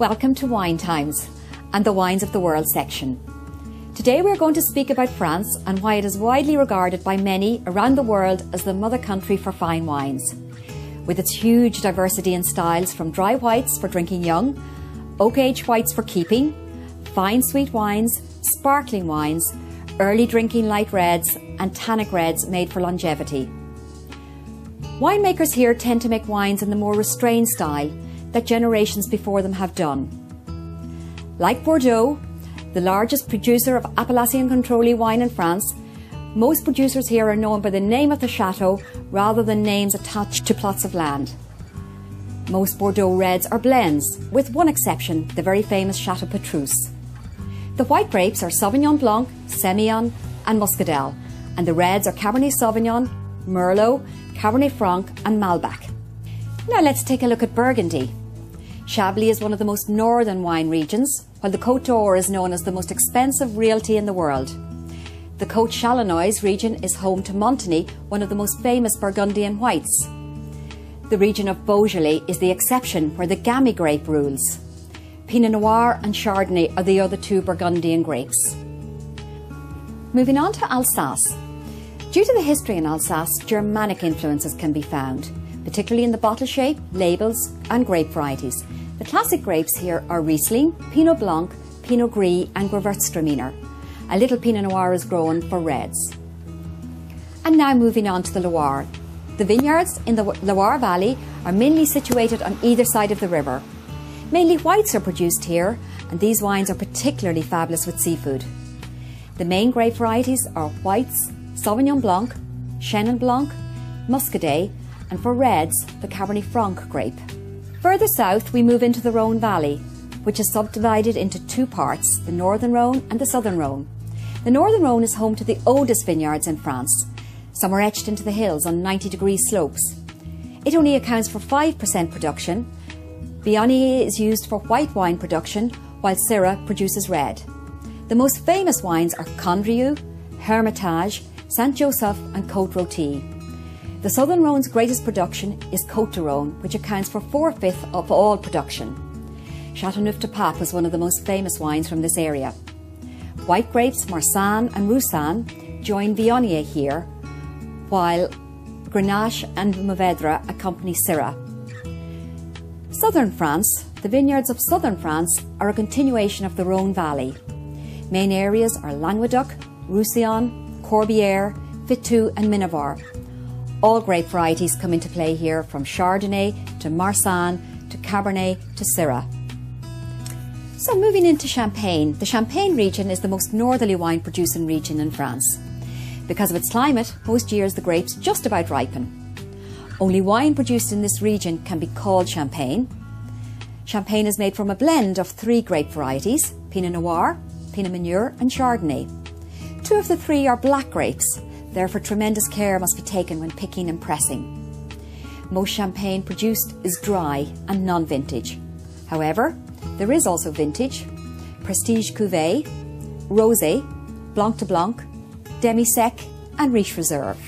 Welcome to Winetimes and the Wines of the World section. Today we're going to speak about France and why it is widely regarded by many around the world as the mother country for fine wines. With its huge diversity in styles from dry whites for drinking young, oak-aged whites for keeping, fine sweet wines, sparkling wines, early drinking light reds and tannic reds made for longevity. Winemakers here tend to make wines in the more restrained style that generations before them have done. Like Bordeaux, the largest producer of Appellation Contrôlée wine in France, most producers here are known by the name of the chateau rather than names attached to plots of land. Most Bordeaux reds are blends, with one exception, the very famous Chateau Petrus. The white grapes are Sauvignon Blanc, Semillon and Muscadel, and the reds are Cabernet Sauvignon, Merlot, Cabernet Franc and Malbec. Now let's take a look at Burgundy. Chablis is one of the most northern wine regions, while the Côte d'Or is known as the most expensive realty in the world. The Côte Chalonnois region is home to Montigny, one of the most famous Burgundian whites. The region of Beaujolais is the exception, where the Gamay grape rules. Pinot Noir and Chardonnay are the other two Burgundian grapes. Moving on to Alsace. Due to the history in Alsace, Germanic influences can be found, particularly in the bottle shape, labels and grape varieties. The classic grapes here are Riesling, Pinot Blanc, Pinot Gris and Gewürztraminer. A little Pinot Noir is grown for reds. And now moving on to the Loire. The vineyards in the Loire Valley are mainly situated on either side of the river. Mainly whites are produced here, and these wines are particularly fabulous with seafood. The main grape varieties are whites, Sauvignon Blanc, Chenin Blanc, Muscadet, and for reds, the Cabernet Franc grape. Further south, we move into the Rhone Valley, which is subdivided into two parts, the Northern Rhone and the Southern Rhone. The Northern Rhone is home to the oldest vineyards in France. Some are etched into the hills on 90-degree slopes. It only accounts for 5% production. Viognier is used for white wine production, while Syrah produces red. The most famous wines are Condrieu, Hermitage, Saint-Joseph and Côte-Rôtie. The Southern Rhone's greatest production is Côte de Rhône, which accounts for 4/5 of all production. Châteauneuf-du-Pape is one of the most famous wines from this area. White grapes Marsanne and Roussanne join Viognier here, while Grenache and Mourvèdre accompany Syrah. Southern France. The vineyards of southern France are a continuation of the Rhone Valley. Main areas are Languedoc, Roussillon, Corbière, Fitou and Minervois. All grape varieties come into play here, from Chardonnay to Marsanne to Cabernet to Syrah. So moving into Champagne. The Champagne region is the most northerly wine producing region in France. Because of its climate, most years the grapes just about ripen. Only wine produced in this region can be called Champagne. Champagne is made from a blend of 3 grape varieties, Pinot Noir, Pinot Meunier and Chardonnay. 2 of the 3 are black grapes. Therefore, tremendous care must be taken when picking and pressing. Most champagne produced is dry and non-vintage. However, there is also vintage, Prestige Cuvée, Rosé, Blanc de Blanc, Demi-Sec and Riche Reserve.